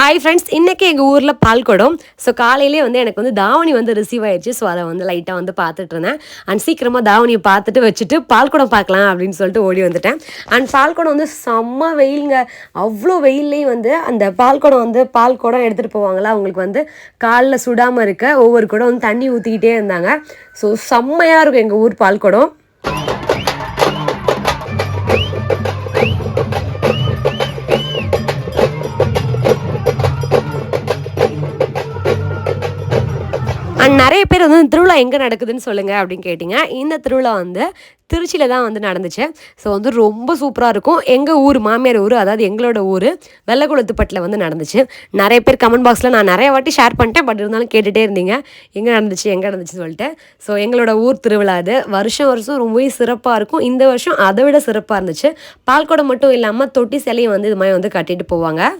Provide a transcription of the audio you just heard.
Hi friends, இன்றைக்கி எங்கள் ஊரில் பால்குடம். ஸோ காலையிலே வந்து எனக்கு வந்து தாவணி வந்து ரிசீவ் ஆயிடுச்சு. ஸோ அதை வந்து லைட்டாக வந்து பார்த்துட்டு இருந்தேன். அண்ட் சீக்கிரமாக தாவணியை பார்த்துட்டு வச்சுட்டு பால்குடம் பார்க்கலாம் அப்படின்னு சொல்லிட்டு ஓடி வந்துட்டேன். அண்ட் பால்குடம் வந்து செம்ம வெயிலுங்க. அவ்வளோ வெயில்லையும் வந்து அந்த பால்குடம் எடுத்துகிட்டு போவாங்களா, அவங்களுக்கு வந்து காலில் சுடாமல் இருக்க ஒவ்வொரு குடம் வந்து தண்ணி ஊற்றிக்கிட்டே இருந்தாங்க. ஸோ செம்மையாக இருக்கும் எங்கள் ஊர் பால்குடம். அண்ட் நிறைய பேர் வந்து திருவிழா எங்கே நடக்குதுன்னு சொல்லுங்கள் அப்படின்னு கேட்டிங்க. இந்த திருவிழா வந்து திருச்சியில் தான் வந்து நடந்துச்சு. ஸோ வந்து ரொம்ப சூப்பராக இருக்கும். எங்கள் ஊர் மாமியார் ஊர், அதாவது எங்களோட ஊர் வெள்ளக்குளத்துப்பட்டில் வந்து நடந்துச்சு. நிறைய பேர் கமெண்ட் பாக்ஸில் நான் நிறைய வாட்டி ஷேர் பண்ணிட்டேன், பட் இருந்தாலும் கேட்டுகிட்டே இருந்தீங்க எங்கே நடந்துச்சு சொல்லிட்டு. ஸோ எங்களோட ஊர் திருவிழா அது வருஷம் ரொம்பவே சிறப்பாக இருக்கும். இந்த வருஷம் அதை விட சிறப்பாக இருந்துச்சு. பால்குடம் மட்டும் இல்லாமல் தொட்டி சிலையும் வந்து இது மாதிரி வந்து கட்டிட்டு போவாங்க.